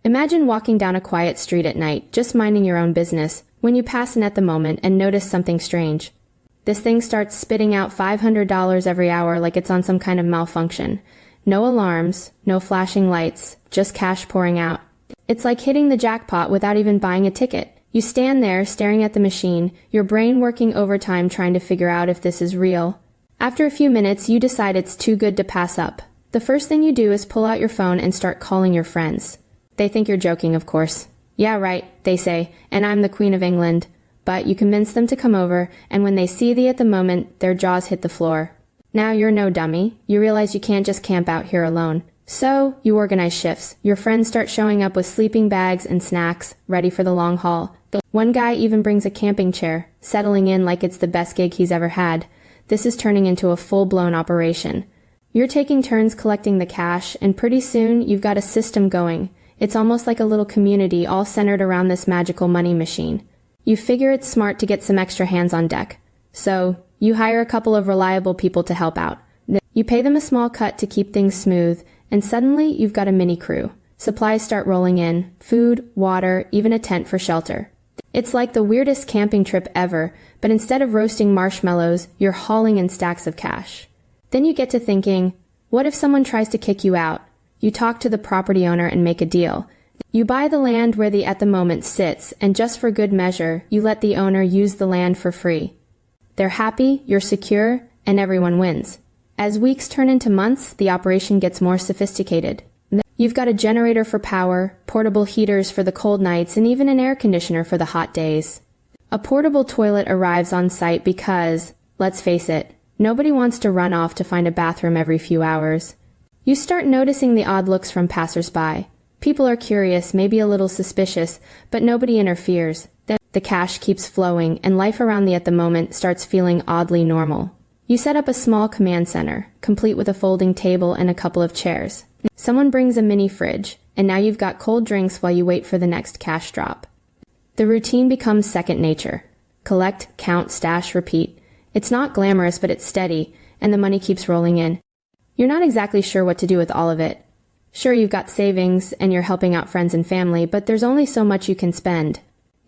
Imagine walking down a quiet street at night, just minding your own business, when you pass an at the moment and notice something strange. This thing starts spitting out $500 every hour like it's on some kind of malfunction. No alarms, no flashing lights, just cash pouring out. It's like hitting the jackpot without even buying a ticket. You stand there staring at the machine, your brain working overtime trying to figure out if this is real. After a few minutes, you decide it's too good to pass up. The first thing you do is pull out your phone and start calling your friends. They think you're joking, of course. Yeah, right, they say, and I'm the Queen of England. But you convince them to come over, and when they see thee at the moment, their jaws hit the floor. Now you're no dummy. You realize you can't just camp out here alone. So, you organize shifts. Your friends start showing up with sleeping bags and snacks, ready for the long haul. One guy even brings a camping chair, settling in like it's the best gig he's ever had. This is turning into a full-blown operation. You're taking turns collecting the cash, and pretty soon you've got a system going. It's almost like a little community all centered around this magical money machine. You figure it's smart to get some extra hands on deck. So, you hire a couple of reliable people to help out. You pay them a small cut to keep things smooth, and suddenly you've got a mini crew. Supplies start rolling in, food, water, even a tent for shelter. It's like the weirdest camping trip ever, but instead of roasting marshmallows, you're hauling in stacks of cash. Then you get to thinking, what if someone tries to kick you out? You talk to the property owner and make a deal. You buy the land where the at the moment sits, and just for good measure, you let the owner use the land for free. They're happy, you're secure, and everyone wins. As weeks turn into months, the operation gets more sophisticated. You've got a generator for power, portable heaters for the cold nights, and even an air conditioner for the hot days. A portable toilet arrives on site because, let's face it, nobody wants to run off to find a bathroom every few hours. You start noticing the odd looks from passers-by. People are curious, maybe a little suspicious, but nobody interferes. Then the cash keeps flowing, and life around the at the moment starts feeling oddly normal. You set up a small command center, complete with a folding table and a couple of chairs. Someone brings a mini fridge, and now you've got cold drinks while you wait for the next cash drop. The routine becomes second nature. Collect, count, stash, repeat. It's not glamorous, but it's steady, and the money keeps rolling in. You're not exactly sure what to do with all of it. Sure, you've got savings, and you're helping out friends and family, but there's only so much you can spend.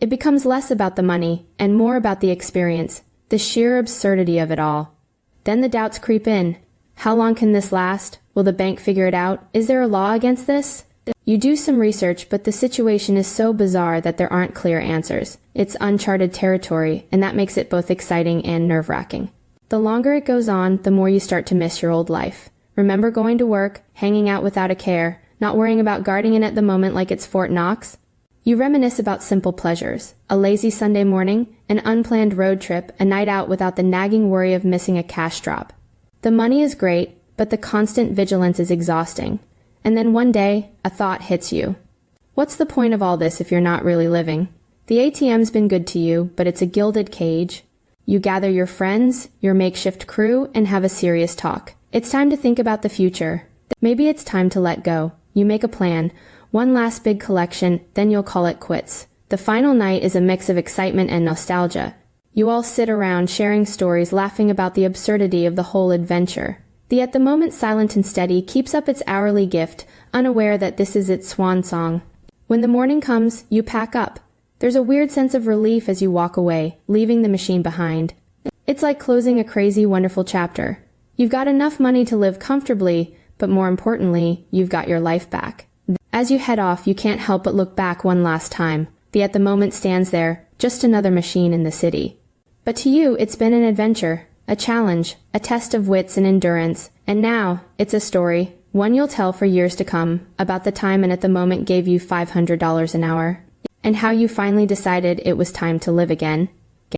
It becomes less about the money, and more about the experience, the sheer absurdity of it all. Then the doubts creep in. How long can this last? Will the bank figure it out? Is there a law against this? You do some research, but the situation is so bizarre that there aren't clear answers. It's uncharted territory, and that makes it both exciting and nerve-wracking. The longer it goes on, the more you start to miss your old life. Remember going to work, hanging out without a care, not worrying about guarding in at the moment like it's Fort Knox? You reminisce about simple pleasures, a lazy Sunday morning, an unplanned road trip, a night out without the nagging worry of missing a cash drop. The money is great, but the constant vigilance is exhausting. And then one day, a thought hits you. What's the point of all this if you're not really living? The ATM's been good to you, but it's a gilded cage. You gather your friends, your makeshift crew, and have a serious talk. It's time to think about the future. Maybe it's time to let go. You make a plan. One last big collection, then you'll call it quits. The final night is a mix of excitement and nostalgia. You all sit around sharing stories, laughing about the absurdity of the whole adventure. The at the moment silent and steady keeps up its hourly gift, unaware that this is its swan song. When the morning comes, you pack up. There's a weird sense of relief as you walk away, leaving the machine behind. It's like closing a crazy, wonderful chapter. You've got enough money to live comfortably, but more importantly, you've got your life back. As you head off, you can't help but look back one last time. The at the moment stands there, just another machine in the city. But to you, it's been an adventure, a challenge, a test of wits and endurance, and now, it's a story, one you'll tell for years to come, about the time an at the moment gave you $500 an hour, and how you finally decided it was time to live again.